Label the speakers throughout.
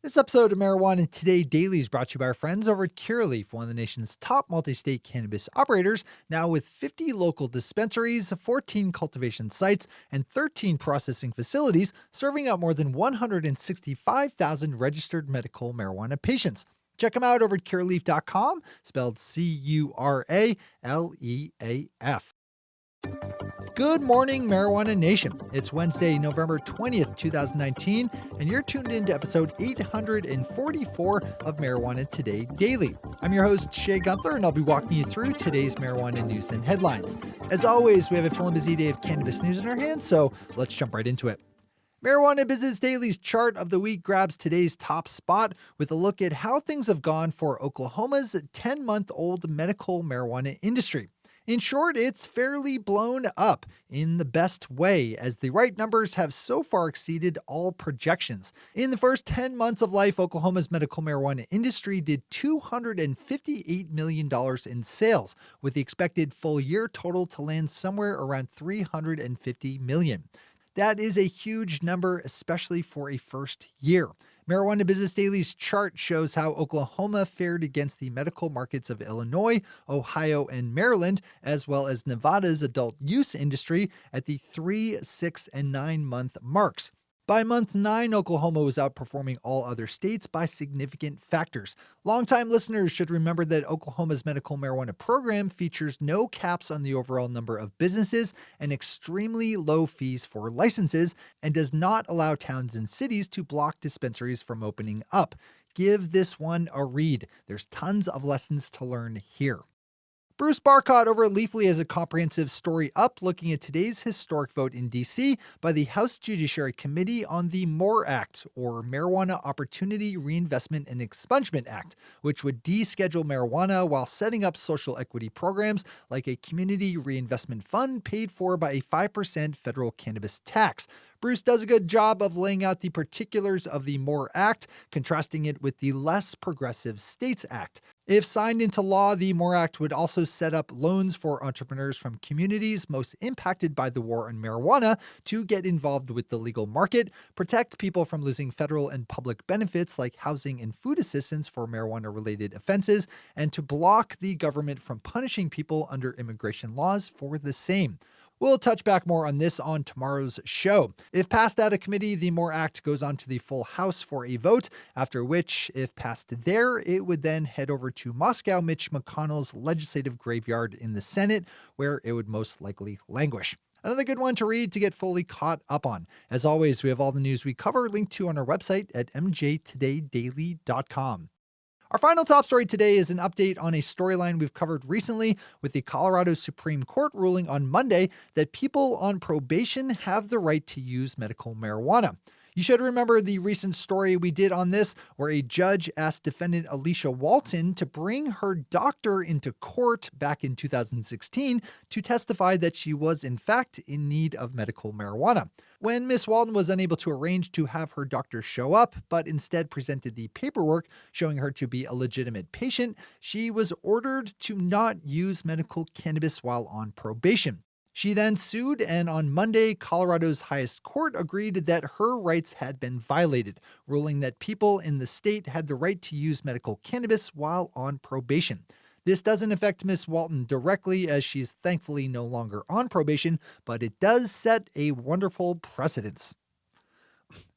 Speaker 1: This episode of Marijuana Today Daily is brought to you by our friends over at Curaleaf, one of the nation's top multi-state cannabis operators, now with 50 local dispensaries, 14 cultivation sites, and 13 processing facilities, serving out more than 165,000 registered medical marijuana patients. Check them out over at curaleaf.com, spelled Curaleaf. Good morning, Marijuana Nation. It's Wednesday, November 20th, 2019, and you're tuned in to episode 844 of Marijuana Today Daily. I'm your host, Shay Gunther, and I'll be walking you through today's marijuana news and headlines. As always, we have a full and busy day of cannabis news in our hands, so let's jump right into it. Marijuana Business Daily's chart of the week grabs today's top spot with a look at how things have gone for Oklahoma's 10-month-old medical marijuana industry. In short, it's fairly blown up in the best way, as the right numbers have so far exceeded all projections. In the first 10 months of life, Oklahoma's medical marijuana industry did $258 million in sales, with the expected full year total to land somewhere around $350 million. That is a huge number, especially for a first year. Marijuana Business Daily's chart shows how Oklahoma fared against the medical markets of Illinois, Ohio, and Maryland, as well as Nevada's adult use industry at the 3, 6, and 9-month marks. By month 9, Oklahoma was outperforming all other states by significant factors. Longtime listeners should remember that Oklahoma's medical marijuana program features no caps on the overall number of businesses and extremely low fees for licenses, and does not allow towns and cities to block dispensaries from opening up. Give this one a read. There's tons of lessons to learn here. Bruce Barcott over at Leafly has a comprehensive story up looking at today's historic vote in D.C. by the House Judiciary Committee on the MORE Act, or Marijuana Opportunity Reinvestment and Expungement Act, which would deschedule marijuana while setting up social equity programs like a community reinvestment fund paid for by a 5% federal cannabis tax. Bruce does a good job of laying out the particulars of the MORE Act, contrasting it with the less progressive States Act. If signed into law, the MORE Act would also set up loans for entrepreneurs from communities most impacted by the war on marijuana to get involved with the legal market, protect people from losing federal and public benefits like housing and food assistance for marijuana-related offenses, and to block the government from punishing people under immigration laws for the same. We'll touch back more on this on tomorrow's show. If passed out of committee, the MORE Act goes on to the full House for a vote, after which, if passed there, it would then head over to Moscow Mitch McConnell's legislative graveyard in the Senate, where it would most likely languish. Another good one to read to get fully caught up on. As always, we have all the news we cover linked to on our website at mjtodaydaily.com. Our final top story today is an update on a storyline we've covered recently, with the Colorado Supreme Court ruling on Monday that people on probation have the right to use medical marijuana. You should remember the recent story we did on this, where a judge asked defendant Alicia Walton to bring her doctor into court back in 2016 to testify that she was in fact in need of medical marijuana. When Miss Walton was unable to arrange to have her doctor show up, but instead presented the paperwork showing her to be a legitimate patient, she was ordered to not use medical cannabis while on probation. She then sued, and on Monday, Colorado's highest court agreed that her rights had been violated, ruling that people in the state had the right to use medical cannabis while on probation. This doesn't affect Miss Walton directly, as she's thankfully no longer on probation, but it does set a wonderful precedence.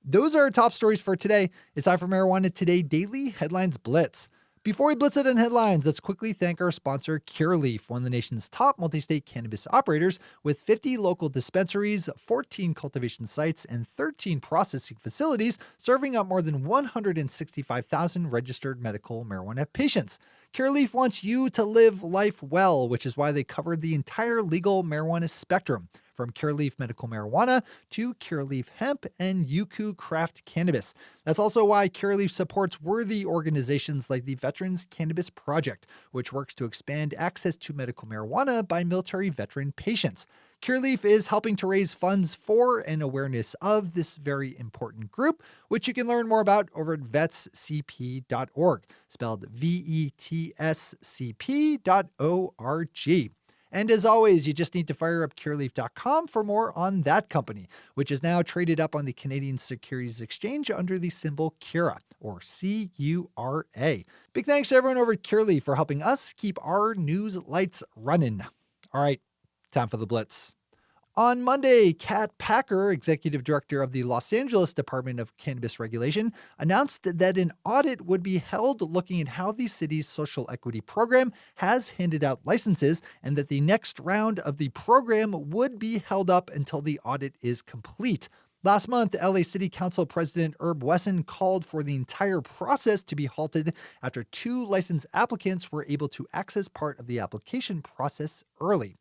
Speaker 1: Those are our top stories for today. It's time for Marijuana Today Daily Headlines Blitz. Before we blitz it in headlines, let's quickly thank our sponsor, Curaleaf, one of the nation's top multi-state cannabis operators with 50 local dispensaries, 14 cultivation sites, and 13 processing facilities, serving up more than 165,000 registered medical marijuana patients. Curaleaf wants you to live life well, which is why they cover the entire legal marijuana spectrum, from Curaleaf medical marijuana to Curaleaf hemp and Yuku craft cannabis. That's also why Curaleaf supports worthy organizations like the Veterans Cannabis Project, which works to expand access to medical marijuana by military veteran patients. Curaleaf is helping to raise funds for and awareness of this very important group, which you can learn more about over at vetscp.org, spelled VETSCP.org. And as always, you just need to fire up Curaleaf.com for more on that company, which is now traded up on the Canadian Securities Exchange under the symbol CURA, or CURA. Big thanks to everyone over at Curaleaf for helping us keep our news lights running. All right, time for the Blitz. On Monday, Kat Packer, executive director of the Los Angeles Department of Cannabis Regulation, announced that an audit would be held looking at how the city's social equity program has handed out licenses, and that the next round of the program would be held up until the audit is complete. Last month, LA City Council President Herb Wesson called for the entire process to be halted after 2 licensed applicants were able to access part of the application process early.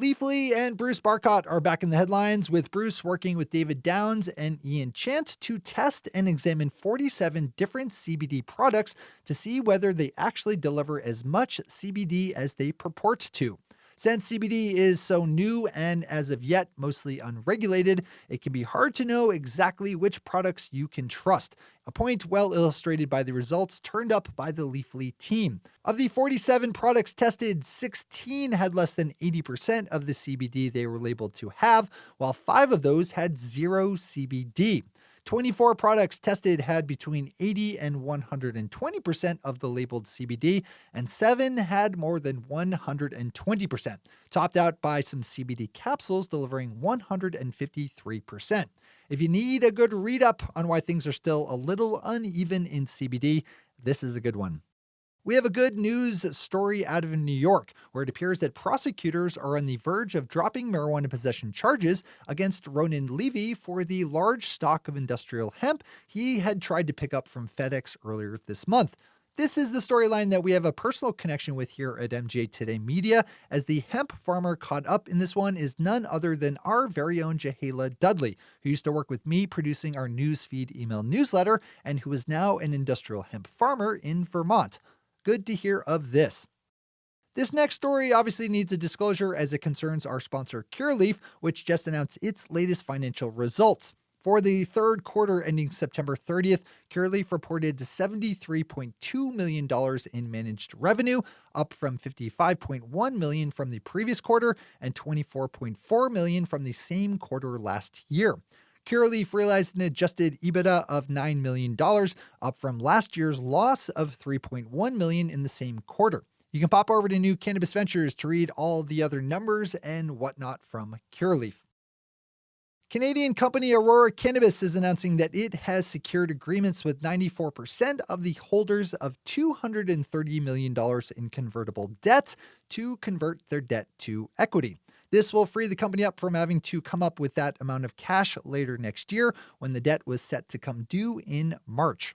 Speaker 1: Leafly and Bruce Barcott are back in the headlines, with Bruce working with David Downs and Ian Chant to test and examine 47 different CBD products to see whether they actually deliver as much CBD as they purport to. Since CBD is so new and as of yet mostly unregulated, it can be hard to know exactly which products you can trust, a point well illustrated by the results turned up by the Leafly team. Of the 47 products tested, 16 had less than 80% of the CBD they were labeled to have, while 5 of those had 0 CBD. 24 products tested had between 80 and 120% of the labeled CBD, and 7 had more than 120%, topped out by some CBD capsules delivering 153%. If you need a good read-up on why things are still a little uneven in CBD, this is a good one. We have a good news story out of New York, where it appears that prosecutors are on the verge of dropping marijuana possession charges against Ronan Levy for the large stock of industrial hemp he had tried to pick up from FedEx earlier this month. This is the storyline that we have a personal connection with here at MJ Today Media, as the hemp farmer caught up in this one is none other than our very own Jahela Dudley, who used to work with me producing our newsfeed email newsletter and who is now an industrial hemp farmer in Vermont. Good to hear of this. This next story obviously needs a disclosure as it concerns our sponsor Curaleaf, which just announced its latest financial results. For the third quarter ending September 30th, Curaleaf reported $73.2 million in managed revenue, up from $55.1 million from the previous quarter and $24.4 million from the same quarter last year. Curaleaf realized an adjusted EBITDA of $9 million, up from last year's loss of $3.1 million in the same quarter. You can pop over to New Cannabis Ventures to read all the other numbers and whatnot from Curaleaf. Canadian company Aurora Cannabis is announcing that it has secured agreements with 94% of the holders of $230 million in convertible debt to convert their debt to equity. This will free the company up from having to come up with that amount of cash later next year when the debt was set to come due in March.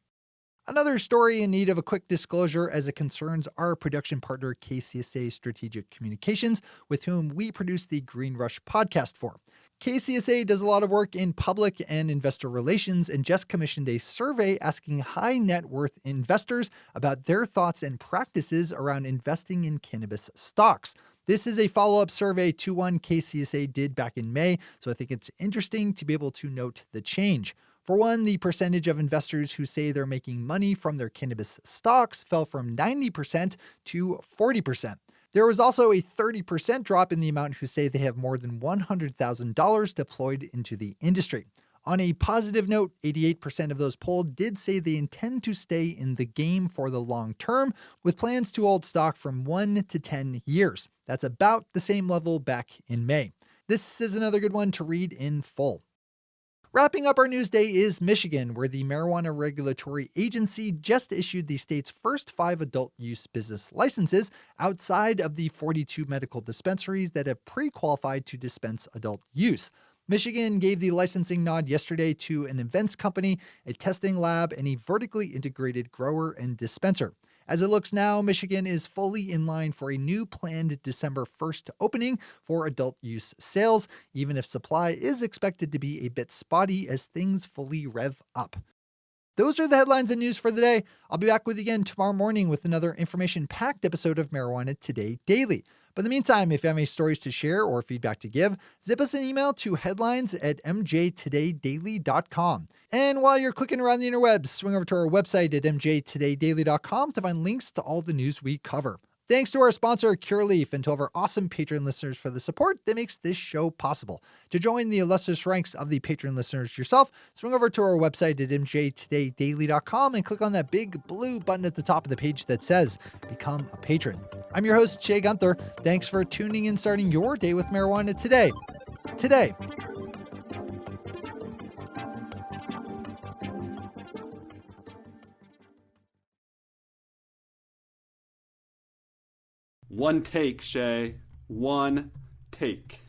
Speaker 1: Another story in need of a quick disclosure as it concerns our production partner KCSA Strategic Communications, with whom we produce the Green Rush podcast for. KCSA does a lot of work in public and investor relations and just commissioned a survey asking high net worth investors about their thoughts and practices around investing in cannabis stocks. This is a follow-up survey to one KCSA did back in May, so I think it's interesting to be able to note the change. For one, the percentage of investors who say they're making money from their cannabis stocks fell from 90% to 40%. There was also a 30% drop in the amount who say they have more than $100,000 deployed into the industry. On a positive note, 88% of those polled did say they intend to stay in the game for the long term, with plans to hold stock from 1 to 10 years. That's about the same level back in May. This is another good one to read in full. Wrapping up our news day is Michigan, where the Marijuana Regulatory Agency just issued the state's first 5 adult use business licenses outside of the 42 medical dispensaries that have pre-qualified to dispense adult use. Michigan gave the licensing nod yesterday to an events company, a testing lab, and a vertically integrated grower and dispenser. As it looks now, Michigan is fully in line for a new planned December 1st opening for adult use sales, even if supply is expected to be a bit spotty as things fully rev up. Those are the headlines and news for the day. I'll be back with you again tomorrow morning with another information-packed episode of Marijuana Today Daily. But in the meantime, if you have any stories to share or feedback to give, zip us an email to headlines@mjtodaydaily.com. And while you're clicking around the interwebs, swing over to our website at mjtodaydaily.com to find links to all the news we cover. Thanks to our sponsor, Curaleaf, and to all of our awesome Patreon listeners for the support that makes this show possible. To join the illustrious ranks of the Patreon listeners yourself, swing over to our website at mjtodaydaily.com and click on that big blue button at the top of the page that says Become a Patron. I'm your host, Shay Gunther. Thanks for tuning in, starting your day with marijuana today.
Speaker 2: One take, Shay. One take.